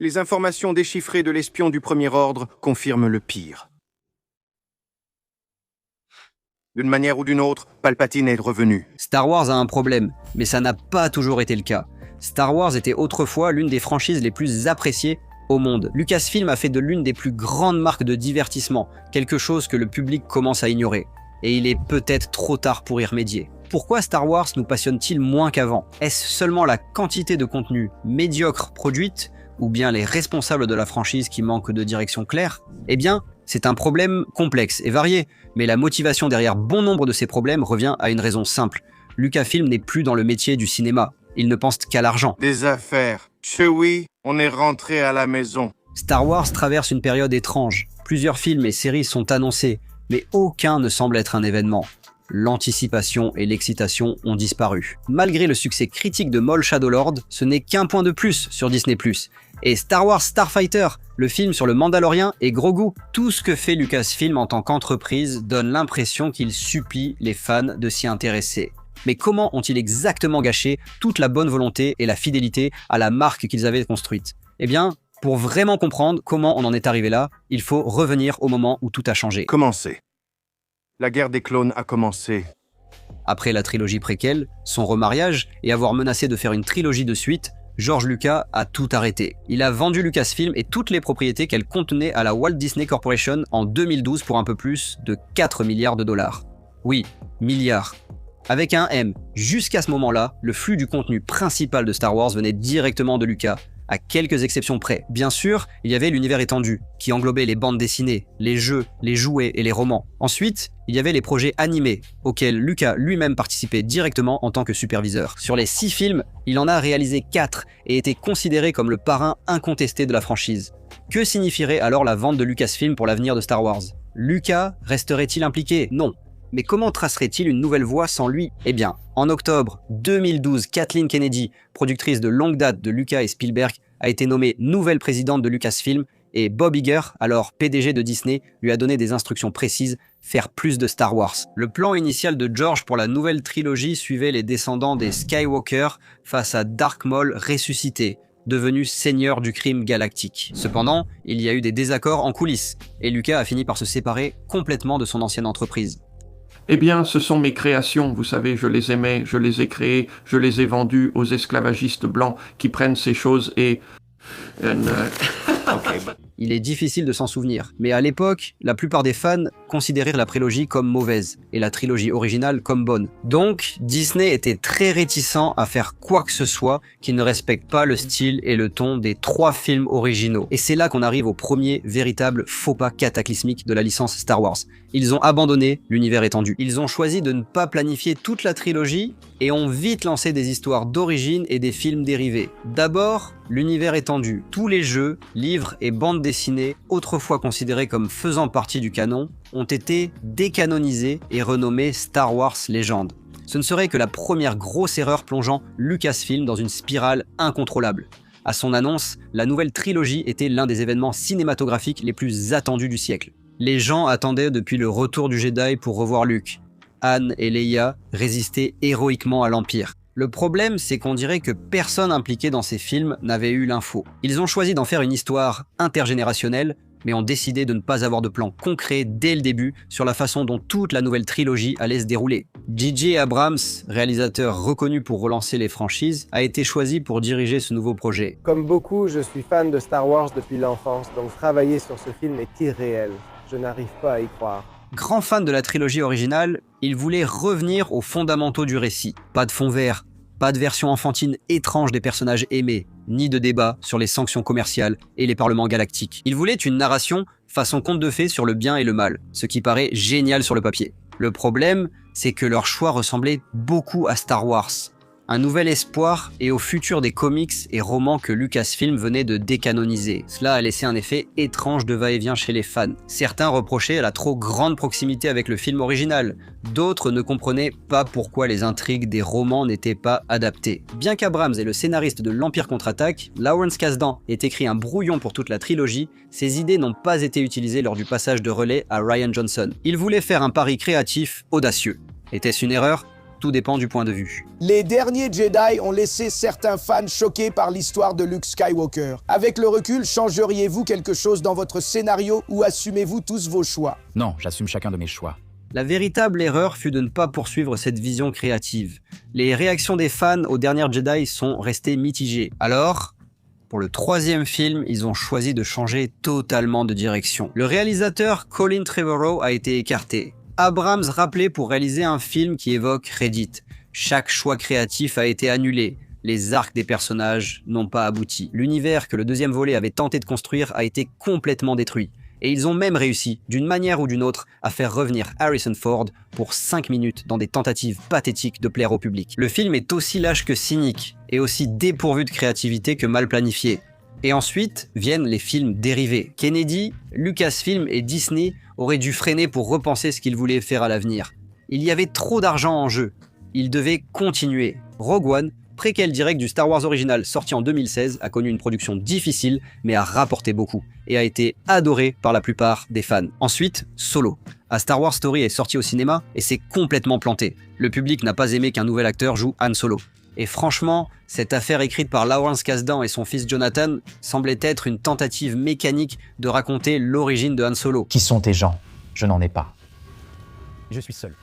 Les informations déchiffrées de l'espion du premier ordre confirment le pire. D'une manière ou d'une autre, Palpatine est revenu. Star Wars a un problème, mais ça n'a pas toujours été le cas. Star Wars était autrefois l'une des franchises les plus appréciées au monde. Lucasfilm a fait de l'une des plus grandes marques de divertissement, quelque chose que le public commence à ignorer. Et il est peut-être trop tard pour y remédier. Pourquoi Star Wars nous passionne-t-il moins qu'avant? Est-ce seulement la quantité de contenu médiocre produite, ou bien les responsables de la franchise qui manquent de direction claire? Eh bien, c'est un problème complexe et varié, mais la motivation derrière bon nombre de ces problèmes revient à une raison simple. Lucasfilm n'est plus dans le métier du cinéma, il ne pense qu'à l'argent. Des affaires. Chewie, on est rentré à la maison. Star Wars traverse une période étrange. Plusieurs films et séries sont annoncés, mais aucun ne semble être un événement. L'anticipation et l'excitation ont disparu. Malgré le succès critique de Maul Shadow Lord, ce n'est qu'un point de plus sur Disney+. Et Star Wars Starfighter, le film sur le Mandalorien et Grogu, tout ce que fait Lucasfilm en tant qu'entreprise donne l'impression qu'il supplie les fans de s'y intéresser. Mais comment ont-ils exactement gâché toute la bonne volonté et la fidélité à la marque qu'ils avaient construite? Eh bien, pour vraiment comprendre comment on en est arrivé là, il faut revenir au moment où tout a changé. Commencez. La guerre des clones a commencé. Après la trilogie préquelle, son remariage et avoir menacé de faire une trilogie de suite, George Lucas a tout arrêté. Il a vendu Lucasfilm et toutes les propriétés qu'elle contenait à la Walt Disney Corporation en 2012 pour un peu plus de 4 milliards de dollars. Oui, milliards. Avec un M. Jusqu'à ce moment-là, le flux du contenu principal de Star Wars venait directement de Lucas, à quelques exceptions près. Bien sûr, il y avait l'univers étendu, qui englobait les bandes dessinées, les jeux, les jouets et les romans. Ensuite, il y avait les projets animés, auxquels Lucas lui-même participait directement en tant que superviseur. Sur les 6 films, il en a réalisé 4 et était considéré comme le parrain incontesté de la franchise. Que signifierait alors la vente de Lucasfilm pour l'avenir de Star Wars? Lucas resterait-il impliqué? Non. Mais comment tracerait-il une nouvelle voie sans lui? Eh bien, en octobre 2012, Kathleen Kennedy, productrice de longue date de Lucas et Spielberg, a été nommée nouvelle présidente de Lucasfilm et Bob Iger, alors PDG de Disney, lui a donné des instructions précises, faire plus de Star Wars. Le plan initial de George pour la nouvelle trilogie suivait les descendants des Skywalker face à Dark Maul ressuscité, devenu seigneur du crime galactique. Cependant, il y a eu des désaccords en coulisses, et Lucas a fini par se séparer complètement de son ancienne entreprise. Eh bien, ce sont mes créations, vous savez, je les aimais, je les ai créées, je les ai vendues aux esclavagistes blancs qui prennent ces choses et... Il est difficile de s'en souvenir, mais à l'époque, la plupart des fans considéraient la prélogie comme mauvaise, et la trilogie originale comme bonne. Donc, Disney était très réticent à faire quoi que ce soit qui ne respecte pas le style et le ton des 3 films originaux. Et c'est là qu'on arrive au premier véritable faux pas cataclysmique de la licence Star Wars. Ils ont abandonné l'univers étendu. Ils ont choisi de ne pas planifier toute la trilogie et ont vite lancé des histoires d'origine et des films dérivés. D'abord, l'univers étendu. Tous les jeux, livres et bandes dessinées, autrefois considérés comme faisant partie du canon, ont été décanonisés et renommés Star Wars Legends. Ce ne serait que la première grosse erreur plongeant Lucasfilm dans une spirale incontrôlable. À son annonce, la nouvelle trilogie était l'un des événements cinématographiques les plus attendus du siècle. Les gens attendaient depuis le retour du Jedi pour revoir Luke. Han et Leia résistaient héroïquement à l'Empire. Le problème, c'est qu'on dirait que personne impliqué dans ces films n'avait eu l'info. Ils ont choisi d'en faire une histoire intergénérationnelle, mais ont décidé de ne pas avoir de plan concret dès le début sur la façon dont toute la nouvelle trilogie allait se dérouler. J.J. Abrams, réalisateur reconnu pour relancer les franchises, a été choisi pour diriger ce nouveau projet. Comme beaucoup, je suis fan de Star Wars depuis l'enfance, donc travailler sur ce film est irréel. Je n'arrive pas à y croire. Grand fan de la trilogie originale, il voulait revenir aux fondamentaux du récit. Pas de fond vert, pas de version enfantine étrange des personnages aimés, ni de débat sur les sanctions commerciales et les parlements galactiques. Il voulait une narration façon conte de fées sur le bien et le mal, ce qui paraît génial sur le papier. Le problème, c'est que leur choix ressemblait beaucoup à Star Wars. Un nouvel espoir et au futur des comics et romans que Lucasfilm venait de décanoniser. Cela a laissé un effet étrange de va-et-vient chez les fans. Certains reprochaient la trop grande proximité avec le film original. D'autres ne comprenaient pas pourquoi les intrigues des romans n'étaient pas adaptées. Bien qu'Abrams est le scénariste de l'Empire contre-attaque, Lawrence Kasdan ait écrit un brouillon pour toute la trilogie, ses idées n'ont pas été utilisées lors du passage de relais à Rian Johnson. Il voulait faire un pari créatif audacieux. Était-ce une erreur ? tout dépend du point de vue. Les derniers Jedi ont laissé certains fans choqués par l'histoire de Luke Skywalker. Avec le recul, changeriez-vous quelque chose dans votre scénario ou assumez-vous tous vos choix? Non, j'assume chacun de mes choix. La véritable erreur fut de ne pas poursuivre cette vision créative. Les réactions des fans aux dernières Jedi sont restées mitigées. Alors, pour le 3e film, ils ont choisi de changer totalement de direction. Le réalisateur Colin Trevorrow a été écarté. Abrams rappelé pour réaliser un film qui évoque Reddit. Chaque choix créatif a été annulé. Les arcs des personnages n'ont pas abouti. L'univers que le 2e volet avait tenté de construire a été complètement détruit. Et ils ont même réussi, d'une manière ou d'une autre, à faire revenir Harrison Ford pour 5 minutes dans des tentatives pathétiques de plaire au public. Le film est aussi lâche que cynique, et aussi dépourvu de créativité que mal planifié. Et ensuite viennent les films dérivés. Kennedy, Lucasfilm et Disney auraient dû freiner pour repenser ce qu'ils voulaient faire à l'avenir. Il y avait trop d'argent en jeu. Ils devaient continuer. Rogue One, préquel direct du Star Wars original sorti en 2016, a connu une production difficile, mais a rapporté beaucoup, et a été adoré par la plupart des fans. Ensuite, Solo. A Star Wars Story est sorti au cinéma, et s'est complètement planté. Le public n'a pas aimé qu'un nouvel acteur joue Han Solo. Et franchement, cette affaire écrite par Lawrence Kasdan et son fils Jonathan semblait être une tentative mécanique de raconter l'origine de Han Solo. Qui sont tes gens? Je n'en ai pas. Je suis seul.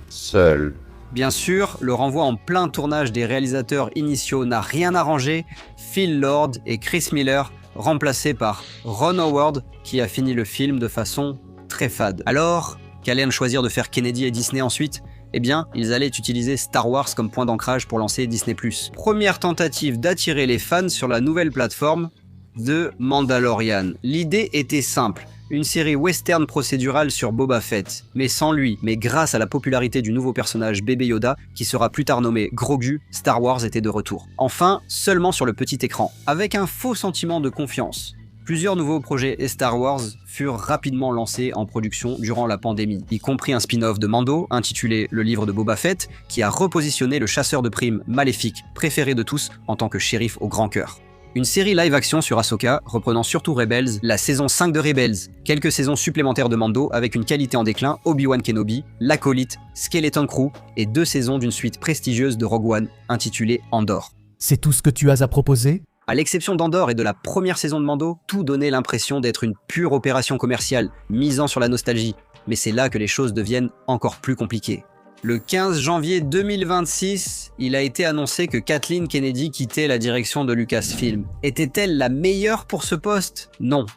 Seul. Bien sûr, le renvoi en plein tournage des réalisateurs initiaux n'a rien arrangé, Phil Lord et Chris Miller, remplacés par Ron Howard, qui a fini le film de façon très fade. Alors, qu'allait choisir de faire Kennedy et Disney ensuite ? Eh bien, ils allaient utiliser Star Wars comme point d'ancrage pour lancer Disney+. Première tentative d'attirer les fans sur la nouvelle plateforme, The Mandalorian. L'idée était simple. Une série western procédurale sur Boba Fett, mais sans lui, mais grâce à la popularité du nouveau personnage Bébé Yoda, qui sera plus tard nommé Grogu, Star Wars était de retour. Enfin, seulement sur le petit écran, avec un faux sentiment de confiance. Plusieurs nouveaux projets et Star Wars furent rapidement lancés en production durant la pandémie, y compris un spin-off de Mando, intitulé Le livre de Boba Fett, qui a repositionné le chasseur de primes maléfique, préféré de tous en tant que shérif au grand cœur. Une série live-action sur Ahsoka, reprenant surtout Rebels, la saison 5 de Rebels, quelques saisons supplémentaires de Mando avec une qualité en déclin, Obi-Wan Kenobi, L'Acolyte, Skeleton Crew et 2 saisons d'une suite prestigieuse de Rogue One, intitulée Andor. C'est tout ce que tu as à proposer ? À l'exception d'Andor et de la première saison de Mando, tout donnait l'impression d'être une pure opération commerciale, misant sur la nostalgie, mais c'est là que les choses deviennent encore plus compliquées. Le 15 janvier 2026, il a été annoncé que Kathleen Kennedy quittait la direction de Lucasfilm. Était-elle la meilleure pour ce poste ? Non.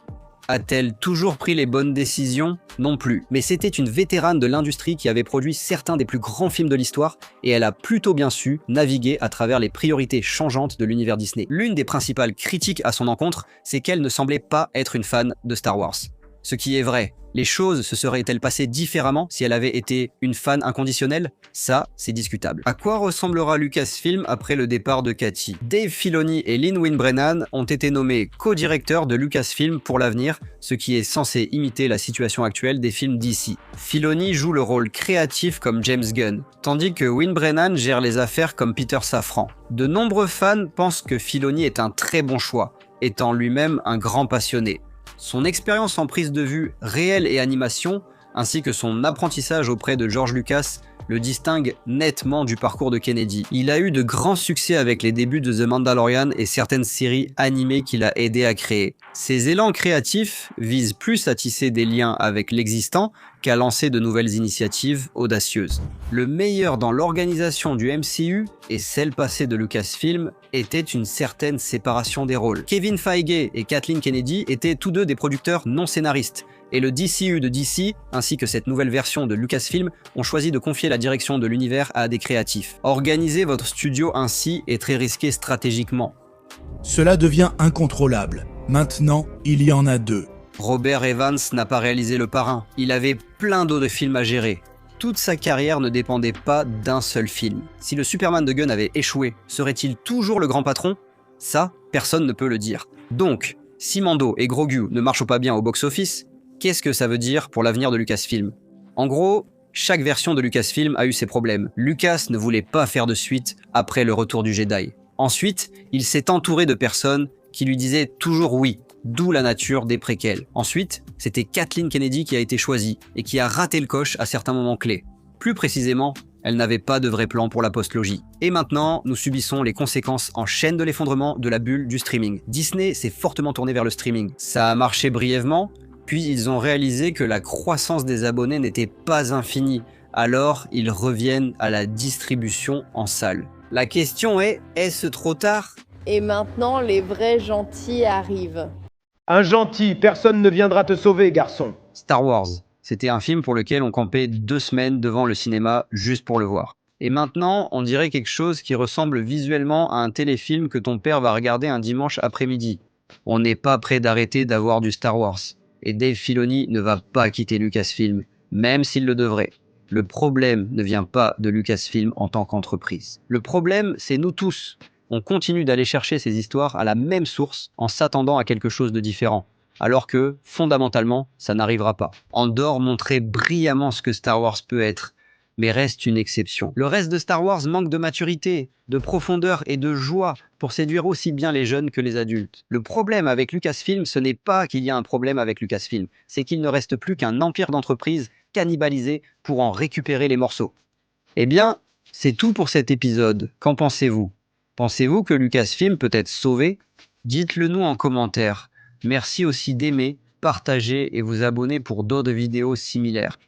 A-t-elle toujours pris les bonnes décisions ? Non plus. Mais c'était une vétérane de l'industrie qui avait produit certains des plus grands films de l'histoire et elle a plutôt bien su naviguer à travers les priorités changeantes de l'univers Disney. L'une des principales critiques à son encontre, c'est qu'elle ne semblait pas être une fan de Star Wars. Ce qui est vrai. Les choses se seraient-elles passées différemment si elle avait été une fan inconditionnelle ? Ça, c'est discutable. À quoi ressemblera Lucasfilm après le départ de Kathy ? Dave Filoni et Lin-Wyn Brennan ont été nommés co-directeurs de Lucasfilm pour l'avenir, ce qui est censé imiter la situation actuelle des films DC. Filoni joue le rôle créatif comme James Gunn, tandis que Wyn Brennan gère les affaires comme Peter Safran. De nombreux fans pensent que Filoni est un très bon choix, étant lui-même un grand passionné. Son expérience en prise de vue réelle et animation, ainsi que son apprentissage auprès de George Lucas, le distingue nettement du parcours de Kennedy. Il a eu de grands succès avec les débuts de The Mandalorian et certaines séries animées qu'il a aidé à créer. Ses élans créatifs visent plus à tisser des liens avec l'existant qu'à lancer de nouvelles initiatives audacieuses. Le meilleur dans l'organisation du MCU et celle passée de Lucasfilm était une certaine séparation des rôles. Kevin Feige et Kathleen Kennedy étaient tous deux des producteurs non scénaristes, et le DCU de DC, ainsi que cette nouvelle version de Lucasfilm, ont choisi de confier la direction de l'univers à des créatifs. Organiser votre studio ainsi est très risqué stratégiquement. Cela devient incontrôlable. Maintenant, il y en a 2. Robert Evans n'a pas réalisé Le Parrain. Il avait plein d'autres films à gérer. Toute sa carrière ne dépendait pas d'un seul film. Si le Superman de Gunn avait échoué, serait-il toujours le grand patron ? Ça, personne ne peut le dire. Donc, si Mando et Grogu ne marchent pas bien au box-office, qu'est-ce que ça veut dire pour l'avenir de Lucasfilm ? En gros, chaque version de Lucasfilm a eu ses problèmes. Lucas ne voulait pas faire de suite après le retour du Jedi. Ensuite, il s'est entouré de personnes qui lui disaient toujours oui, d'où la nature des préquels. Ensuite, c'était Kathleen Kennedy qui a été choisie et qui a raté le coche à certains moments clés. Plus précisément, Elle n'avait pas de vrai plan pour la postlogie. Et maintenant, nous subissons les conséquences en chaîne de l'effondrement de la bulle du streaming. Disney s'est fortement tourné vers le streaming. Ça a marché brièvement, puis ils ont réalisé que la croissance des abonnés n'était pas infinie. Alors, ils reviennent à la distribution en salle. La question est-ce trop tard? Et maintenant, les vrais gentils arrivent. Un gentil, personne ne viendra te sauver, garçon. Star Wars. C'était un film pour lequel on campait 2 semaines devant le cinéma juste pour le voir. Et maintenant, on dirait quelque chose qui ressemble visuellement à un téléfilm que ton père va regarder un dimanche après-midi. On n'est pas prêt d'arrêter d'avoir du Star Wars. Et Dave Filoni ne va pas quitter Lucasfilm, même s'il le devrait. Le problème ne vient pas de Lucasfilm en tant qu'entreprise. Le problème, c'est nous tous. On continue d'aller chercher ces histoires à la même source en s'attendant à quelque chose de différent. Alors que, fondamentalement, ça n'arrivera pas. Andor montrait brillamment ce que Star Wars peut être, mais reste une exception. Le reste de Star Wars manque de maturité, de profondeur et de joie pour séduire aussi bien les jeunes que les adultes. Le problème avec Lucasfilm, ce n'est pas qu'il y a un problème avec Lucasfilm, c'est qu'il ne reste plus qu'un empire d'entreprises cannibalisé pour en récupérer les morceaux. Eh bien, c'est tout pour cet épisode. Qu'en pensez-vous? Pensez-vous que Lucasfilm peut être sauvé? Dites-le nous en commentaire. Merci aussi d'aimer, partager et vous abonner pour d'autres vidéos similaires.